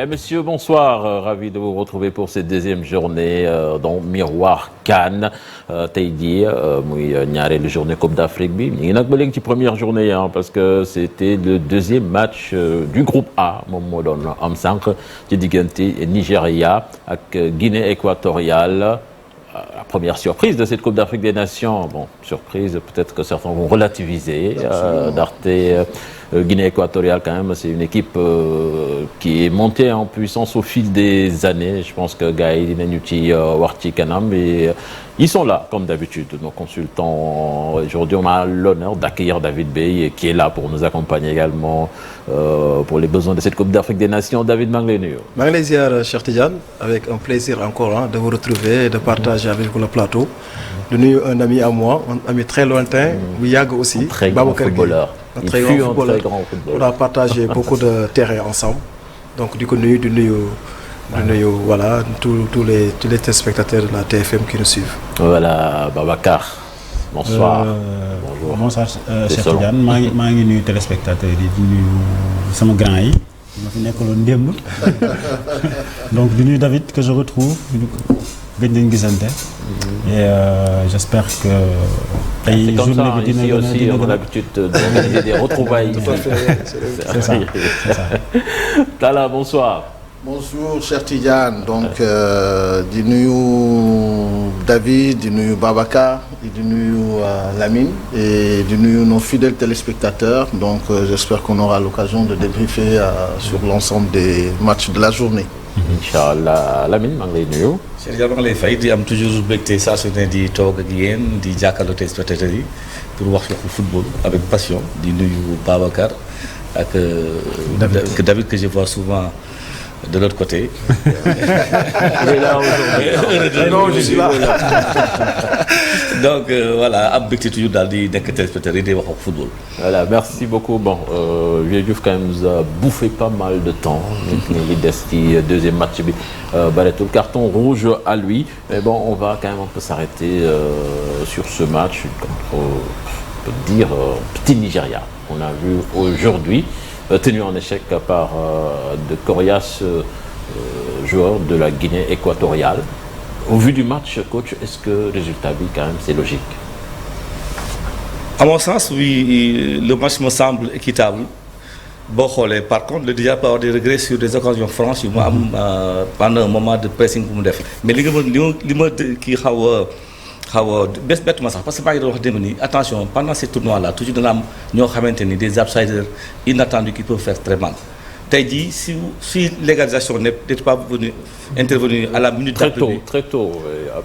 Mesdames, Messieurs, bonsoir. Ravi de vous retrouver pour cette deuxième journée dans Miroir CAN. tey jii muy ñaareelu journée Coupe d'Afrique bi ñu ngi nag ba léegi ci première journée parce que c'était le deuxième match du groupe A moom moo doon am sànq ci diggante Nigéria ak Guinée équatoriale. La première surprise de cette Coupe d'Afrique des Nations, bon, surprise, peut-être que certains vont relativiser. D'Arte, Guinée équatoriale, quand même, c'est une équipe qui est montée en puissance au fil des années. Je pense que Gaël, Nanuti, Warti, Kanam, et ils sont là, comme d'habitude. Nos consultants, aujourd'hui, on a l'honneur d'accueillir David Bey, qui est là pour nous accompagner également pour les besoins de cette Coupe d'Afrique des Nations. David Manglénu. Mangléziar, cher Tidjane, avec un plaisir encore de vous retrouver et de partager avec vous le plateau. De nous, un ami à moi, un ami très lointain, Wiag aussi. Un très grand footballeur. Un très grand footballeur. On a partagé beaucoup de terrain ensemble. Donc, du coup, voilà, tous les téléspectateurs de la TFM qui nous suivent. Voilà, Babacar. Bonsoir. Bonjour. Bonsoir, Cheikh Tidiane. maa ngi nuyu téléspectateurs yi di nuyu sama grand yi ma fi nekkaloon démb. Donc di nuyu David que je retrouve gëj nañ gisante. Et j'espère que tey journée bi dina ici aussi on a l'habitude d'organiser des retrouvailles. Tout à fait. C'est ça. Talla, bonsoir. Bonjour cher Tidiane, donc di nuyu David, di nuyu Babacar, di nuyu Lamine et di nuyu nos fidèles téléspectateurs. Donc j'espère qu'on aura l'occasion de débriefer sur l'ensemble des matchs de la journée. Inch'Allah. Lamine maa ngi lay nuyu. Cheikh Diallo maa ngi lay fay di am toujours mbégte saa su ne di toog ak yéen di jàkkaarloo téléspectateurs yi pour wax waxu football avec passion di nuyu Babacar ak David que je vois souvent de l'autre côté. Il est là aujourd'hui. Non, je suis là. Donc voilà am mbégte toujours daal di nekk téléspectateurs yi di wax ak football. Voilà, merci beaucoup. Bon, Vieux Diouf quand même nous a bouffé pas mal de temps. Il des ci deuxième match bi bareetul carton rouge à lui. Mais bon, on va quand même un peu s'arrêter sur ce match contre, on peut dire, petit Nigeria. On a vu aujourd'hui tenu en échec par de coriaces joueurs de la Guinée équatoriale. Au vu du match, coach, est-ce que le résultat bi quand même c'est logique? À mon sens, oui, le match me semble équitable. Boo xoolee par contre le Nigeria peut avoir des regrets sur des occasions franches yu mu am pendant un moment de pressing bu mu def mais li ma kii xaw a bett ma sax parce que maa ngi doon wax démb ni attention pendant ces tournois là toujours dana am ñoo xamante ni des outsiders inattendus qui peuvent faire très mal. Tey jii si l'égalisation n'était pas intervenue à la minute d'après très tôt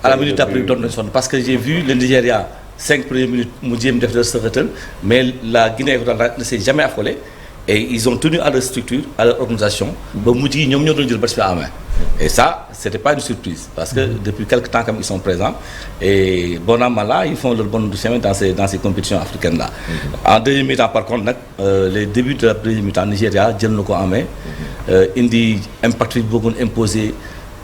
à la minute d'après doon nañu sonn parce que j'ai vu le Nigeria 5 premières minutes mu jéem def de sërëtal mais la Guinée équatoriale ne s'est jamais affolée et ils ont tenu à leur structure à leur organisation ba mujj gi ñoom ñoo doon jël bal bi en main et ça c'était pas une surprise parce que depuis quelque temps comme ils sont présents et bon an mal an ils font leur bonhomme de chemin dans ces compétitions africaines là. En deuxième mi-temps par contre nag les débuts de la deuxième mi-temps Nigeria jël na ko en main indi impact bi bëggoon imposer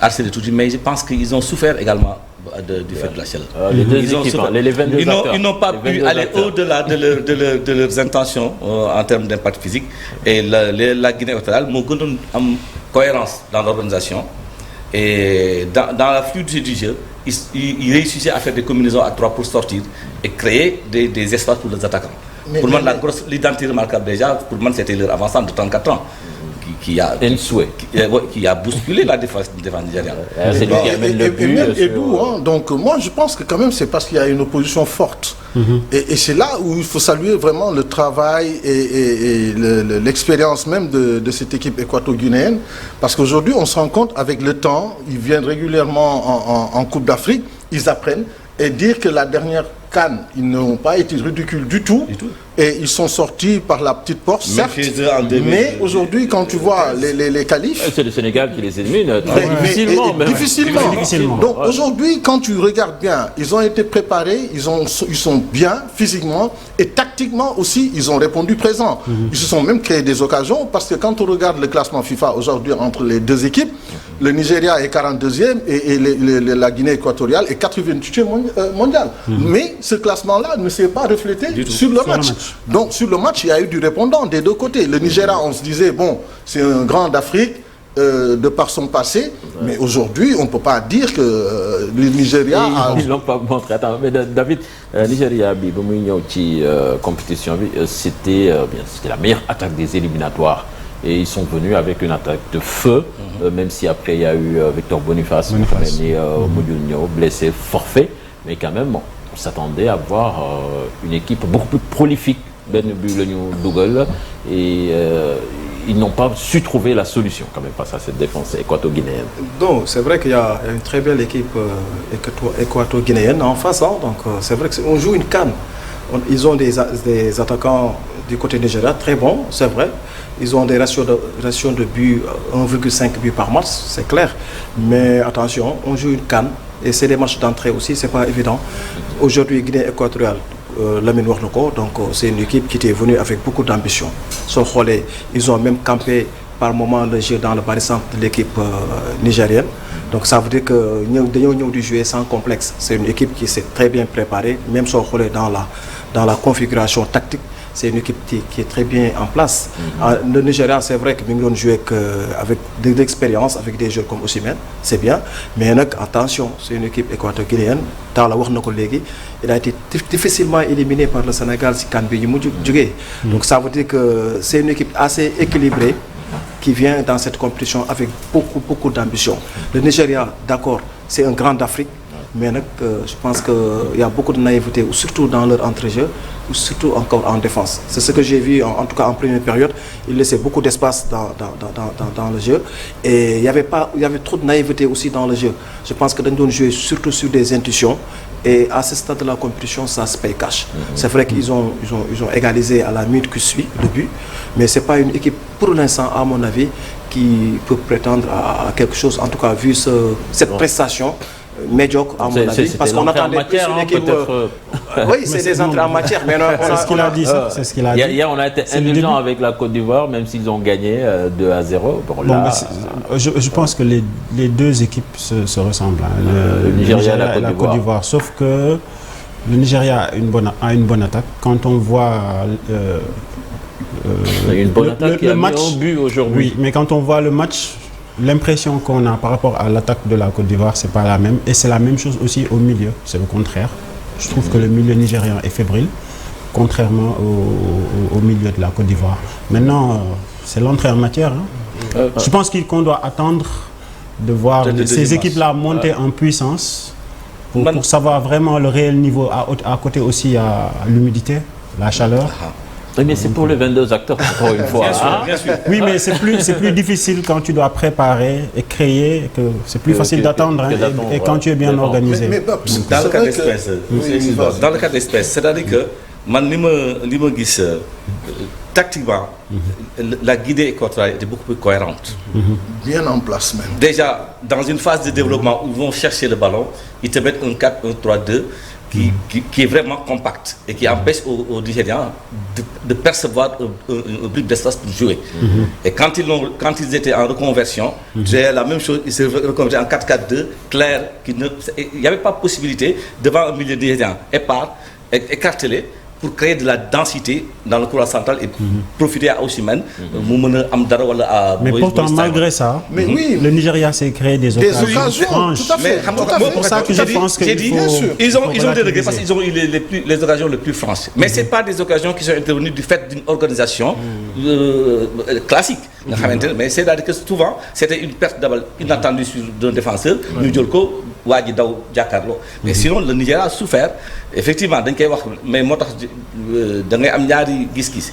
harceler tuuti mais je pense qu'ils ont souffert également du fait de la chaleur. Les deux équipes, les 22 acteurs. Ils n'ont pas pu aller au-delà de leurs intentions en termes d'impact physique et la Guinée équatoriale moo gënoon am cohérence dans l'organisation et dans la fluidité du jeu ils réussissaient à faire des combinaisons à 3 pour sortir et créer des espaces pour les attaquants. Pour moi l'identité remarquable déjà pour moi c'était leur avant-centre de 34 ans. Qui a bousculé la défense nigériane. C'est lui qui amène le but. Et d'où, donc moi je pense que quand même c'est parce qu'il y a une opposition forte. Et c'est là où il faut saluer vraiment le travail et l'expérience même de cette équipe équato-guinéenne. Parce qu'aujourd'hui on se rend compte avec le temps, ils viennent régulièrement en Coupe d'Afrique, ils apprennent. Et dire que la dernière CAN, ils n'ont pas été ridicules du tout. Et ils sont sortis par la petite porte, certes. Mais aujourd'hui, quand tu vois les qualifs... C'est le Sénégal qui les élimine difficilement. Donc aujourd'hui, quand tu regardes bien, ils ont été préparés, ils sont bien physiquement et tactiquement aussi, ils ont répondu présent. Ils se sont même créé des occasions parce que quand on regarde le classement FIFA aujourd'hui entre les deux équipes, le Nigeria est 42e et la Guinée équatoriale est 88e mondial. Mais ce classement-là ne s'est pas reflété sur le match. Donc sur le match, il y a eu du répondant des deux côtés. Le Nigeria, on se disait, bon, c'est un grand d'Afrique, de par son passé, mais aujourd'hui, on ne peut pas dire que le Nigeria a... Ils l'ont pas montré. Attends, mais David, Nigeria, bi ba muy ñëw ci compétition bi, c'était la meilleure attaque des éliminatoires. Et ils sont venus avec une attaque de feu, même si après il y a eu Victor Boniface. Blessé, forfait, mais quand même, bon, on s'attendait à voir une équipe beaucoup plus prolifique. Ben but le Dougal et ils n'ont pas su trouver la solution quand même face à cette défense équato-guinéenne. Donc c'est vrai qu'il y a une très belle équipe équato-guinéenne en face, hein, donc c'est vrai qu'on joue une CAN. Ils ont des attaquants du côté Nigeria très bons, c'est vrai. Ils ont des ratios de buts 1,5 buts par match, c'est clair. Mais attention, on joue une CAN et c'est des matchs d'entrée aussi, c'est pas évident. Aujourd'hui, Guinée équatoriale. Lamine wax na ko, donc c'est une équipe qui était venue avec beaucoup d'ambition. Soo xoolee, ils ont même campé par moment le jeu dans le bas-centre de l'équipe nigérienne. Donc ça veut dire que dañoo ñëw di jouer sans complexe. C'est une équipe qui s'est très bien préparée, même soo xoolee dans la configuration tactique. C'est une équipe qui est très bien en place. Le Nigeria, c'est vrai que mi ngi doon jouer avec de l'expérience, avec des joueurs comme Osimhen, c'est bien. Mais nag attention, c'est une équipe équato-guinéenne. Talla wax na ko léegi, il a été difficilement éliminé par le Sénégal si CAN bi ñu mujj jógee. Donc ça veut dire que c'est une équipe assez équilibrée qui vient dans cette compétition avec beaucoup d'ambition. Le Nigeria, d'accord, c'est un grand d'Afrique. Mais je pense qu'il y a beaucoup de naïveté, surtout dans leur entrejeu, ou surtout encore en défense. C'est ce que j'ai vu, en tout cas en première période. Ils laissaient beaucoup d'espace dans le jeu. Et il y avait trop de naïveté aussi dans le jeu. Je pense que nous devons jouer surtout sur des intuitions. Et à ce stade de la compétition, ça se paye cash. C'est vrai qu'ils ont égalisé à la minute qui suit le but. Mais ce n'est pas une équipe, pour l'instant, à mon avis, qui peut prétendre à quelque chose. En tout cas, vu cette prestation médiocre à mon avis, parce qu'on attendait plus une équipe. Oui, c'est des entrées en matière, mais c'est ce qu'il a dit. C'est ce qu'il a dit. Hier, on a été indulgents avec la Côte d'Ivoire, même s'ils ont gagné 2-0. Bon, là, je pense que les deux équipes se ressemblent. Le Nigeria et la Côte d'Ivoire. Sauf que le Nigeria a une bonne attaque. Quand on voit une bonne attaque le match, au but aujourd'hui. Oui, mais quand on voit le match, l'impression qu'on a par rapport à l'attaque de la Côte d'Ivoire, c'est pas la même. Et c'est la même chose aussi au milieu. C'est le contraire. Je trouve que le milieu nigérian est fébrile, contrairement au milieu de la Côte d'Ivoire. Maintenant, c'est l'entrée en matière. Hein. Je pense qu'on doit attendre de voir ces équipes-là monter en puissance pour savoir vraiment le réel niveau. À côté aussi, à l'humidité, la chaleur. Oui, mais c'est pour les 22 acteurs, encore une fois. Bien sûr. Oui, mais c'est plus difficile quand tu dois préparer et créer, que c'est plus facile d'attendre et quand tu es bien organisé. Mais dans le cas d'espèce, dans le cas d'espèce, c'est-à-dire que man li ma gis tactiquement, la Guinée équatoriale était beaucoup plus cohérente. Bien en place même. Déjà, dans une phase de développement où ils vont chercher le ballon, ils te mettent un 4-1-3-2 qui est vraiment compact et qui empêche aux Nigérians de percevoir un bribe d'espace pour jouer. Et quand ils étaient en reconversion, c'est la même chose, ils se reconvertissaient en 4-4-2, clair, il n'y avait pas possibilité devant un milieu nigérien épars, écartelé, pour créer de la densité dans le couloir central et profiter à Osimhen. Mais pourtant, malgré ça, le Nigeria s'est créé des occasions franches. Tout à fait. C'est pour ça que je pense qu'il faut... Ils ont des regrets parce qu'ils ont eu les occasions les plus franches. Mais ce n'est pas des occasions qui sont intervenues du fait d'une organisation classique. Mais c'est-à-dire que souvent, c'était une perte de balle inattendue d'un défenseur. Mais sinon, le Nigeria a souffert. Effectivement, mais moi, da ngay am ñaari gis-gis.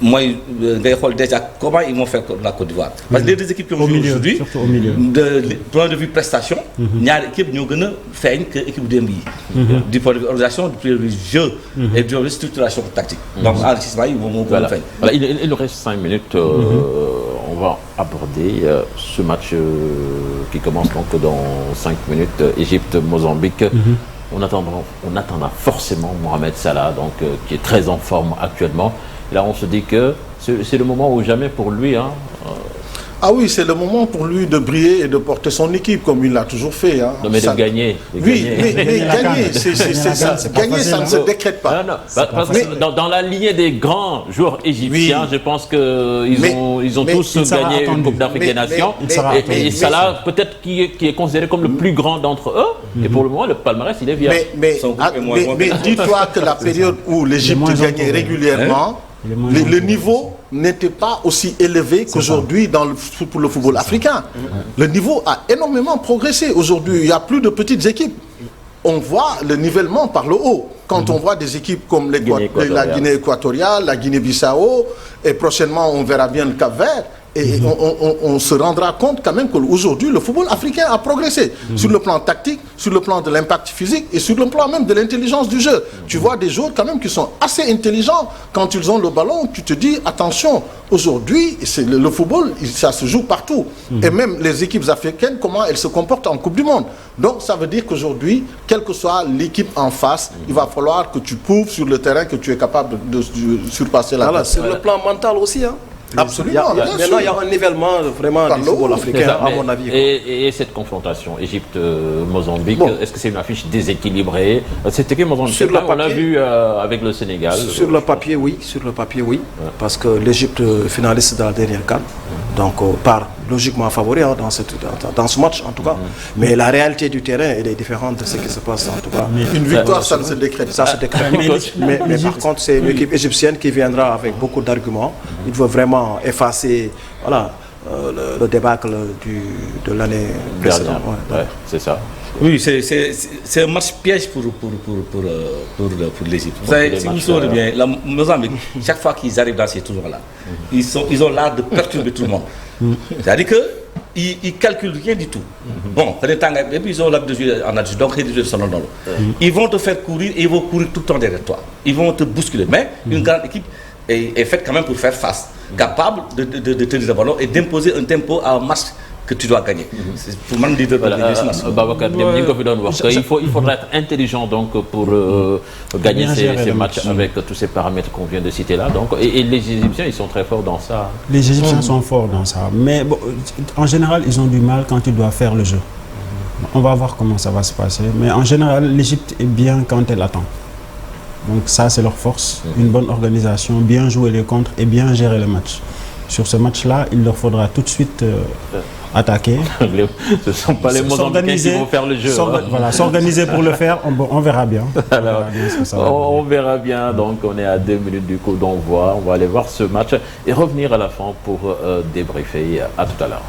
Mooy ngay xool déjà comment ils vont faire la Côte d'Ivoire. Parce que les deux équipes qui ont joué aujourd'hui, du point de vue prestation, ñaari équipe ñoo gën a feeñ que équipe démb yi. Du point de vue organisation, du point de vue jeu et du point de vue structuration tactique. Donc enrichissement yi moom moo gën a feeñ. Il nous reste 5 minutes. On va aborder ce match qui commence donc dans 5 minutes, Égypte-Mozambique. On attendra forcément Mohamed Salah, donc, qui est très en forme actuellement. Là, on se dit que c'est le moment ou jamais pour lui. Ah oui, c'est le moment pour lui de briller et de porter son équipe comme il l'a toujours fait. Hein. Non, mais de gagner. Oui, mais gagner, gagner, ça ne se décrète pas. Non, parce que dans la lignée des grands joueurs égyptiens, je pense qu'ils ont tous gagné une Coupe d'Afrique des Nations. Et Salah, peut-être qui est considéré comme le plus grand d'entre eux. Et pour le moment, le palmarès, il est vierge. Mais dis-toi que la période où l'Égypte gagnait régulièrement, le niveau n'était pas aussi élevé qu'aujourd'hui pour le football africain. Le niveau a énormément progressé. Aujourd'hui, il n'y a plus de petites équipes. On voit le nivellement par le haut. Quand on voit des équipes comme la Guinée équatoriale, la Guinée-Bissau, et prochainement on verra bien le Cap-Vert, et on se rendra compte quand même qu'aujourd'hui le football africain a progressé sur le plan tactique, sur le plan de l'impact physique et sur le plan même de l'intelligence du jeu. Tu vois des joueurs quand même qui sont assez intelligents. Quand ils ont le ballon, tu te dis attention, aujourd'hui le football, ça se joue partout. Et même les équipes africaines, comment elles se comportent en Coupe du Monde. Donc ça veut dire qu'aujourd'hui, quelle que soit l'équipe en face, il va falloir que tu prouves sur le terrain que tu es capable de surpasser la sur le plan mental aussi, hein. Absolument. Maintenant, il y a un nivellement vraiment du football africain, à mon avis. Et cette confrontation Égypte-Mozambique, est-ce que c'est une affiche déséquilibrée? C'était que Mozambique, on l'a vu avec le Sénégal. Sur le papier, oui. Parce que l'Égypte finaliste de la dernière CAN, donc part logiquement favori dans ce match en tout cas. Mais la réalité du terrain, elle est différente de ce qui se passe en tout cas. Une victoire, ça ne se décrète. Ça se décrète. Mais par contre, c'est une équipe égyptienne qui viendra avec beaucoup d'arguments. Il veut vraiment effacer le débâcle de l'année précédente. C'est ça. Oui, c'est un match piège pour l'Égypte. Vous savez, si vous vous souvenez bien, la Mozambique, chaque fois qu'ils arrivent dans ces tours-là, ils ont l'art de perturber tout le monde. C'est-à-dire qu'ils ne calculent rien du tout. Bon, et puis ils ont l'habitude de jouer en attitude, donc ils vont te faire courir et ils vont courir tout le temps derrière toi. Ils vont te bousculer. Mais une grande équipe est faite quand même pour faire face, capable de tenir le ballon et d'imposer un tempo à un match que tu dois gagner. C'est pour moi le leader de Babacar, il faudra être intelligent donc pour gagner ces matchs avec tous ces paramètres qu'on vient de citer là. Donc, et les Égyptiens, ils sont très forts dans ça. Les Égyptiens sont forts dans ça. Mais bon, en général, ils ont du mal quand ils doivent faire le jeu. On va voir comment ça va se passer. Mais en général, l'Égypte est bien quand elle attend. Donc ça, c'est leur force. Une bonne organisation, bien jouer les contres et bien gérer le match. Sur ce match-là, il leur faudra tout de suite attaquer. Ce ne sont pas les Mozambicains qui vont faire le jeu. Voilà, s'organiser pour le faire, on verra bien. On verra bien. Donc, on est à 2 minutes du coup d'envoi. On va aller voir ce match et revenir à la fin pour débriefer. À tout à l'heure.